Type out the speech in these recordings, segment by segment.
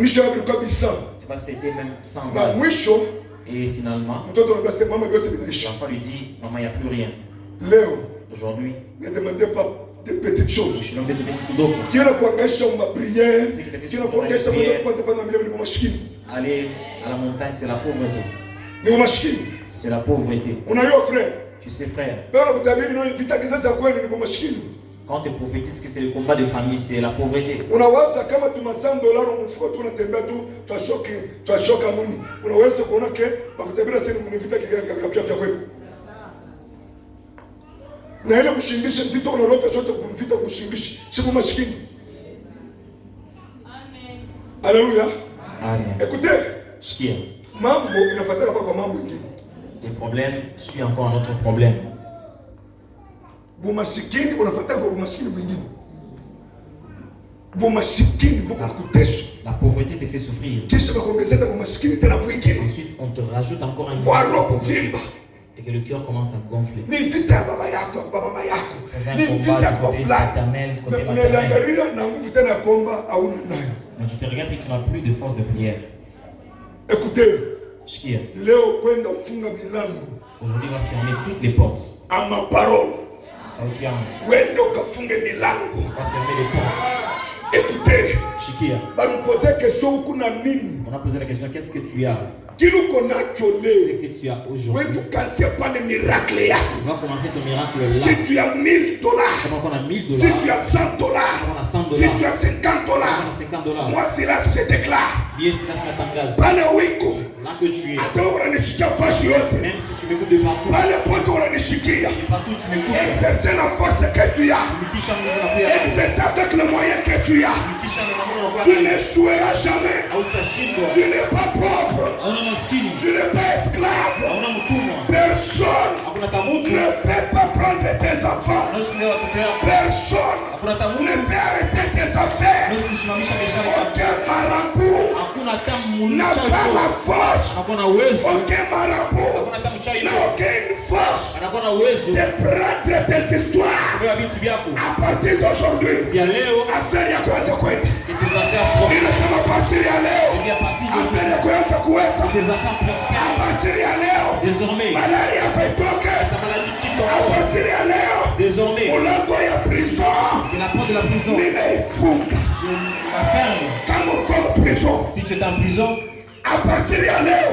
C'est pas si c'était même sans vase. Et finalement, l'enfant lui dit, maman, il n'y a plus rien. Aujourd'hui, ne demandez pas de petites choses. Tu n'as ma prière, tu n'as aller à la montagne, c'est la pauvreté. C'est la pauvreté. Tu sais, frère, quand tu prophétises que c'est le combat de famille, c'est la pauvreté. Alléluia. Amen. Écoutez, les problèmes suivent encore un autre problème. La pauvreté te fait souffrir. Ensuite, on te rajoute encore un niveau. Et que le cœur commence à gonfler. C'est un combat côté paternel, côté maternel. Mais tu te regardes et tu n'as plus de force de prière. Écoutez, aujourd'hui, on va fermer toutes les portes. À ma parole. Ça veut dire, on va fermer les portes. Écoutez, Shikia, on a posé la question, qu'est-ce que tu as? Ce que tu as aujourd'hui. Tu vas commencer ton miracle là. Si tu as $1000, si tu as $100, si tu as $50, moi c'est là que je déclare. Là que tu es. Même si tu m'écoutes de partout. Partout tu m'écoutes. Exercer la force que tu as. Exercer avec le moyen que tu as. Tu n'échoueras jamais. Tu n'es pas pauvre. Tu n'es pas esclave. Personne ne peut pas prendre tes enfants. Personne ne peut arrêter tes affaires. Aucun marabout n'a pas la force. Aucun marabout n'a aucune force de prendre tes histoires. À partir d'aujourd'hui, affaire ya kuanza kwenda. Inasema partir ya leo, affaire ya kuanza kuweza. À partir ya leo, malaria haitoke. À partir ya leo, mulango ya prison ninaifunga. Kama uko prison, si tu es en prison, à partir ya leo,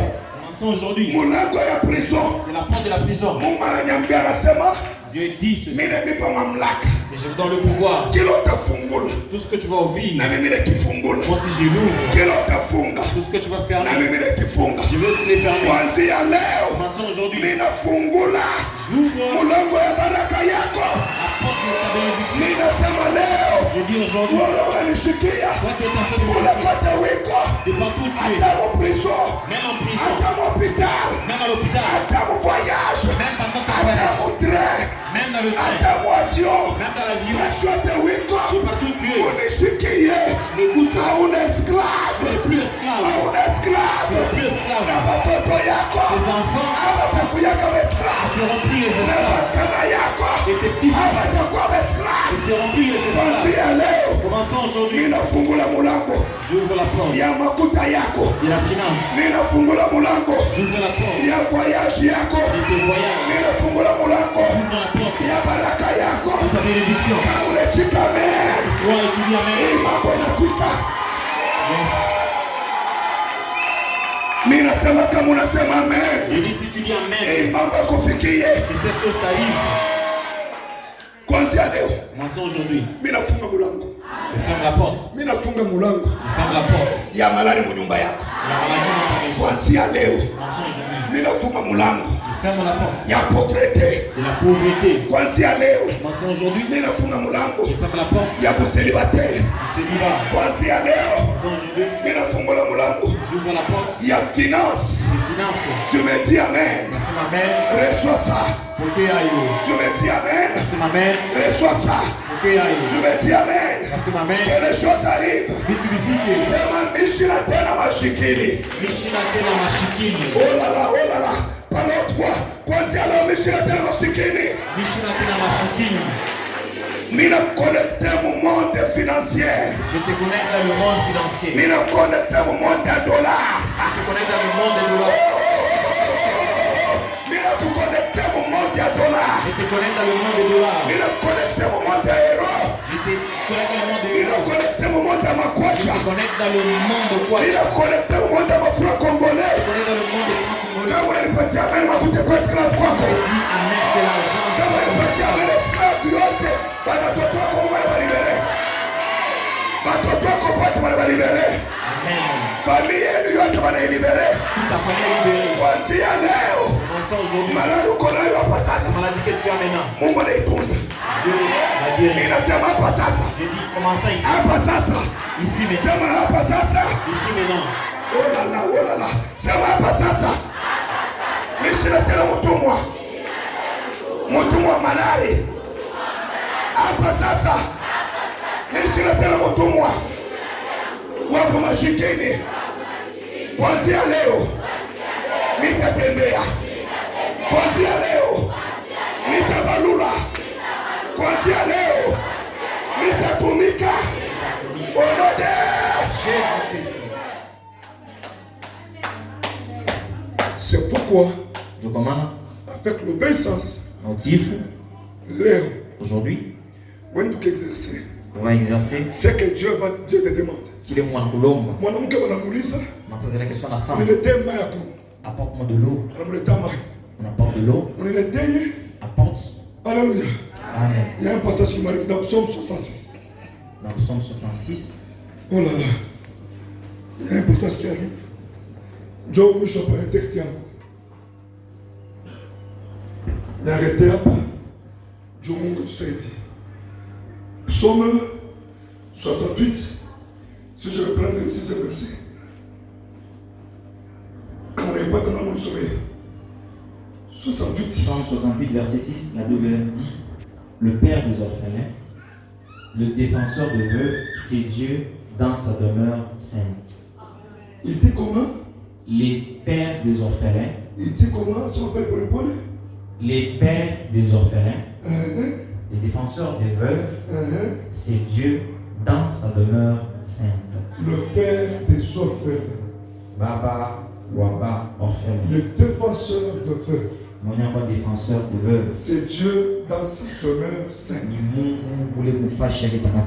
aujourd'hui, mulango ya prison, la porte de la prison, Mungu ananiambia anasema, Dieu dit ceci. Mimi nipa mamlaka. Et je vous donne le pouvoir. Kila utafungula. Tout ce que tu vas ouvrir. Na mimi nikifungula. Moi si je l'ouvre. Kila utafunga. Tout ce que tu vas fermer. Na mimi nikifunga. Je vais aussi les fermer. Kuanzia leo. Commençons aujourd'hui. Ninafungula. J'ouvre mulango ya baraka yako. La porte de ta bénédiction. Ninasema leo. Je dis aujourd'hui. Wala unanishikia. Toi qui es en train de me kula kote wiko. De partout tu es. Hata mu prison. Même en prison. Hata mu hôpital. Même à l'hôpital. Hata mu voyage. Même pendant ton voyage. Hata mu train. Même dans le train. Hata mu avion. Même dans l'avion. Chote wiko. C'est partout tu es. Unishikie. Je m'écoute. Hauna esclave. Tu n'es plus esclave. Hauna esclave. Tu n'es plus esclave. Na watoto yako. Tes enfants. Hawatakuwa kama esclave. Ils seront plus les Na esclaves. wakana yako. Et tes petits fils. Hawatakuwa esclave. Ils seront plus les esclaves. Kuanzia leo. Commençons aujourd'hui. Ninafungula mulango. J'ouvre la porte. Ya makuta yako. De la finance. Ninafungula mulango. J'ouvre la porte. Ya voyage yako. De tes voyages. Ninafungula mulango. J'ouvre la porte. Ya baraka yako. De ta bénédiction. Kama unachika amen. Toi et tu dis amen. Hii mambo inafika. Yes. Mimi nasema kama unasema amen. Je dis si tu dis amen. Hii mambo ikufikie. Que cette chose t'arrive. Kuanzia leo. Commençons aujourd'hui. Mimi nafunga mulango. Je ferme la porte. Mimi nafunga mulango. Je ferme la porte. Ya malari mu nyumba yako. La maladie dans ta maison. Kuanzia leo. Commençons aujourd'hui. Mimi nafunga mulango. Je ferme la porte. Ya pauvreté. De la pauvreté. Kuanzia leo. Commençons aujourd'hui. Mimi nafunga mulango. Je ferme la porte. Ya kuselibate. Du célibat. Kuanzia leo. Commençons aujourd'hui. Mimi nafungula mulango. J'ouvre la porte. Ya finance. De finance. Je me dis amen. Merci ma mère. Reçois ça. Ok aïe. Je me dis amen. Merci ma mère. Reçois ça. Ok aïe. Je me dis amen. Merci ma mère. Que les choses arrivent. Vitulifike. Sema mishina tena mashikili. Mishina tena mashikili. Oh là là, oh là là. Parole 3. Kuanzia leo mishina tena mashikili. Mishina tena mashikili. Mina connecté mon monde financier. Je te connecte dans le monde financier. Mina connecté mon monde à dollars. Je te connecte dans le monde des dollars. Mina connecté mon monde à dollars. Je te connecte dans le monde des dollars. Mina connecté mon monde à euros. Je te connecte dans le monde des Mina euros. connecté mon monde à ma Je kwacha. te connecte dans le monde de quoi? Je Mina connecté mon monde à ma franc congolais. te connecte dans le monde des francs congolais. Kama unanipatia amen makute kwa esclave kwako. Je dis amen que l'argent Kama unanipatia amen esclave yote. Watoto wako Mungu anabalibere. Watoto wako wote wanabalibere. Amen. Familia yenu yote wanailibere. Toute ta famille est libérée. Kuanzia leo. Commençons aujourd'hui. Malali uko nayo hapa La sasa. maladie que tu as maintenant. Mungu anaitunza. Dieu va guérir. Ninasema hapa sasa. Je dis commençons ici. Hapa sasa. Ici maintenant. Sema hapa sasa. Ici maintenant. Oh la la, oh la la. Sema hapa sasa. Mishina tena mtumwa. Mtumwa malari. Hapa sasa. Mishina tena mtumwa. Wapo mashikini. Kuanzia leo nitatembea. Kuanzia leo nitabalula. Kuanzia leo nitatumika. Onode. Jésus-Christ. C'est pourquoi, Je commande avec l'obéissance, motif. Léo, Aujourd'hui, when tu exercer, on va exercer. c'est que Dieu te demande. Qu'il est moi Colombe. Mwanamke wanamuuliza, On a posé la question à la femme. uniletee maji yako. Apporte-moi de l'eau. Anamletea maji. On apporte de l'eau. Uniletee. Apporte. Alléluia. Amen. Il y a un passage qui m'arrive dans Psaume 66. Dans le psaume 66. Oh là là. Il y a un passage qui arrive. Joe Bishop a un texte. Il y a arrêté là. Joe Mungu tu sais dit. Psaume 68. Si je reprends le 6 verset. Quand on n'est pas dans mon sommeil. 68, 6. Psaume 68, verset 6, la Bible dit: le Père des orphelins, le défenseur de veuves, c'est Dieu dans sa demeure sainte. Il dit comment? Les pères des orphelins. Il dit comment? Son père pour répondre? Les pères des orphelins, les défenseurs des veuves, c'est Dieu dans sa demeure sainte. Le père des orphelins. Baba, Waba, orphelin. Le défenseur de veuves. On est encore défenseur de veuves. C'est Dieu dans sa demeure sainte.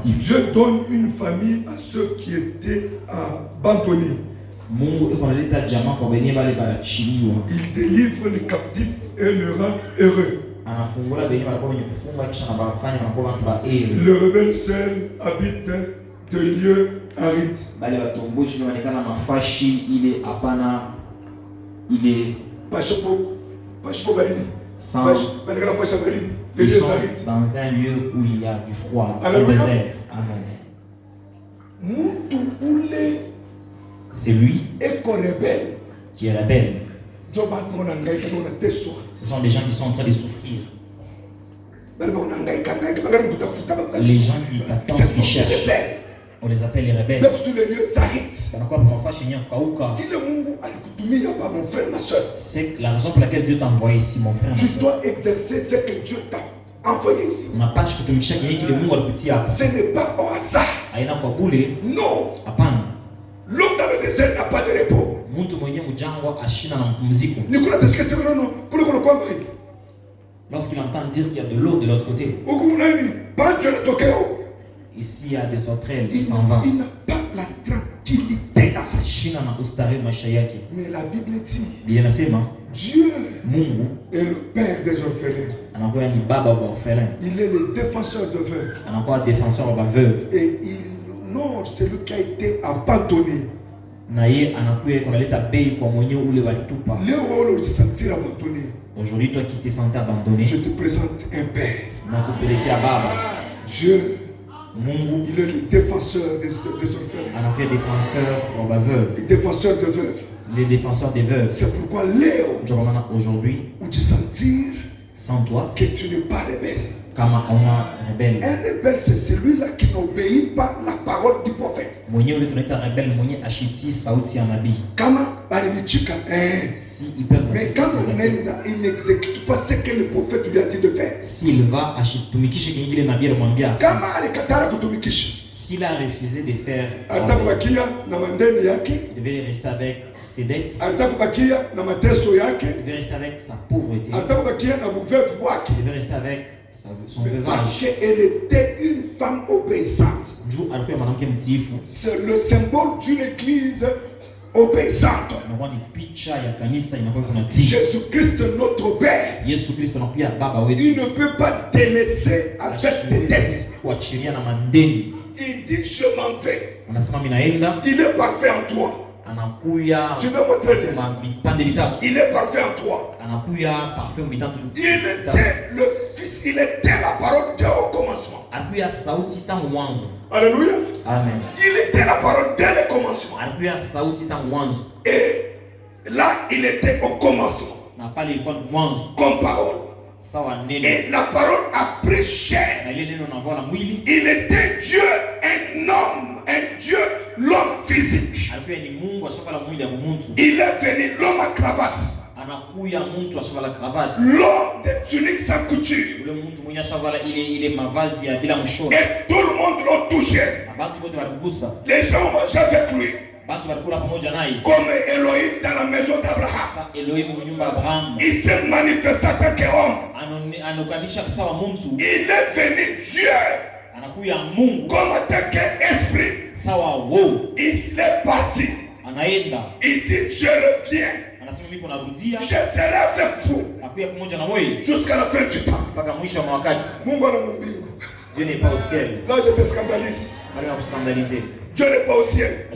Dieu donne une famille à ceux qui étaient abandonnés. Il délivre les captifs et le rend heureux. Le rebelle seul habite de lieux arides. Sans, ils sont dans un lieu où il y a du froid, un désert. Amen. C'est lui qui est rebelle. Ce sont des gens qui sont en train de souffrir. Les gens qui attendent, qui cherchent. On les appelle les rebelles. C'est la raison pour laquelle Dieu t'a envoyé ici, mon frère. Tu dois exercer ce que Dieu t'a envoyé ici. Ce n'est pas au hasard. Non. L'homme dans le désert n'a pas de repos. Lorsqu'il entend dire qu'il y a de l'eau de l'autre côté, ici il y a des sauterelles qui s'en vont. Il n'a pas la tranquillité dans sa vie. Mais la Bible dit, Dieu est le père des orphelins. Il est le défenseur de veuves. Et il honore celui qui a été abandonné. Aujourd'hui, toi qui t'es senti abandonné, je te présente un père. Dieu, il est le défenseur des orphelins. Le défenseur de veuves. Les défenseurs des veuves. C'est pourquoi Léo, aujourd'hui, où tu sentir sans toi, que tu n'es pas rebelle. Kama ona rebelle. Un rebelle, c'est celui-là qui n'obéit pas la parole du prophète. Mwenye ule tunaita rebelle, mwenye ashiti sauti ya nabii. Kama balimichika, si ils peuvent, mais kama il n'exécute pas ce que le prophète lui a dit de faire. S'il va ashitumikisha kile nabii alimwambia. Kama alikatala kutumikisha. S'il a refusé de faire, il devait rester avec ses dettes. Il devait rester avec sa pauvreté. Il devait rester avec son veuvage. Parce qu'elle était une femme obéissante. C'est le symbole d'une église obéissante. Jésus-Christ notre Père. Il ne peut pas te laisser avec des dettes. Il dit je m'en vais. Il est parfait en toi. Suivez-moi très bien. Il est parfait en toi. Il était le Fils, il était la parole dès au commencement. Alléluia. Amen. Il était la parole dès le commencement. Et là, il était au commencement. Comme parole. Et la parole a pris chair. Il était Dieu, un homme, un Dieu, l'homme physique. Il est venu, l'homme à cravate. L'homme de tunique sans couture. Et tout le monde l'a touché. Les gens ont mangé avec lui. Comme Elohim dans la maison d'Abraham. Il s'est manifesté en tant qu'homme. Il est venu Dieu comme en tant qu'esprit. Il est parti. Il dit je reviens. Je serai avec vous jusqu'à la fin du temps. Dieu n'est pas au ciel. Là je te scandalise. Dieu n'est pas au ciel.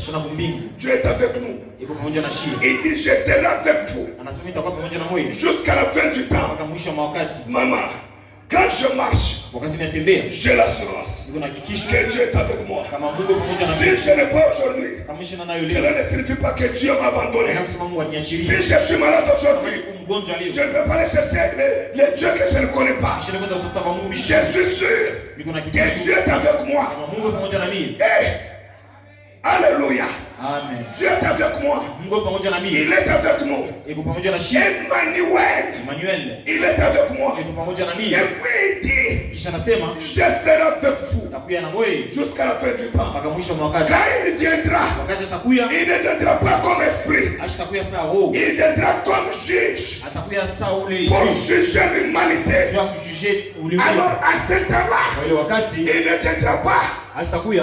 Dieu est avec nous. Il dit je serai avec vous jusqu'à la fin du temps. Maman, quand je marche, j'ai l'assurance que Dieu est avec moi. Si je n'ai pas aujourd'hui, cela ne signifie pas que Dieu m'a abandonné. Si je suis malade aujourd'hui, je ne peux pas aller chercher les dieux que je ne connais pas. Je suis sûr que Dieu est avec moi. Alléluia. Amen. Dieu est avec moi. Il est avec nous. Emmanuel. Il est avec moi. Et puis il dit je serai avec vous jusqu'à la fin du temps. Quand il viendra, il ne viendra pas comme esprit. Il viendra comme juge pour juger l'humanité. Alors à ce temps-là, il ne viendra pas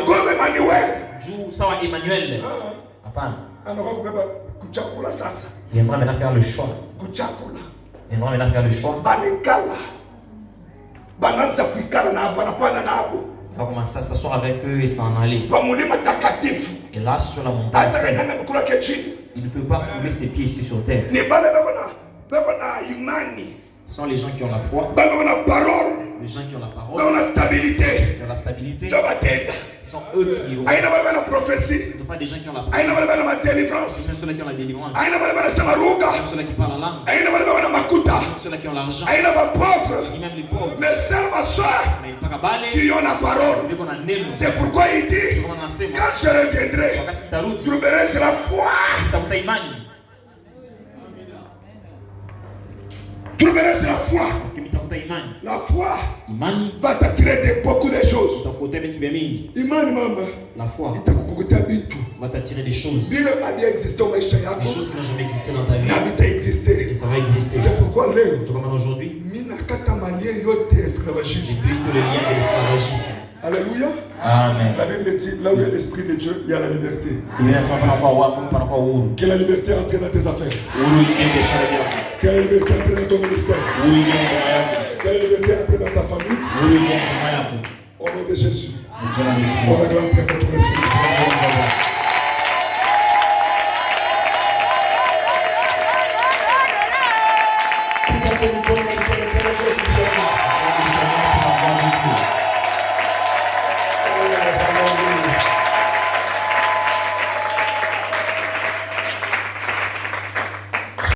comme Emmanuel. Viendra maintenant faire le choix. Viendra maintenant faire le choix. Il va commencer à s'asseoir avec eux et s'en aller. Et là, sur la montagne, il ne peut pas fouler ses pieds ici sur terre. Ce sont les gens qui ont la foi. Les gens qui ont la parole. Qui ont la stabilité. Ce sont eux qui ont. Ce ne sont pas des gens qui ont la parole. Ce sont ceux qui ont la délivrance. Ce sont ceux qui parlent la langue. Ce sont ceux qui ont l'argent. Ni même les pauvres. Mais seul ma soeur qui ont la parole. C'est pourquoi il dit quand je reviendrai, trouverai-je la foi. Trouverai-je la foi. La foi va t'attirer de beaucoup de choses. Imani mama. La foi va t'attirer des choses. Des choses qui n'ont jamais existé dans ta vie. Et ça va exister. C'est pourquoi aujourd'hui, j'ai brise tous les liens de l'esclavagisme. Alléluia. Amen. La Bible dit là où il y a l'esprit de Dieu, il y a la liberté. Que la liberté entre dans tes affaires. Que la liberté entre dans ton ministère. Que la liberté entre dans ta famille. Au nom de Jésus. On acclame très fort pour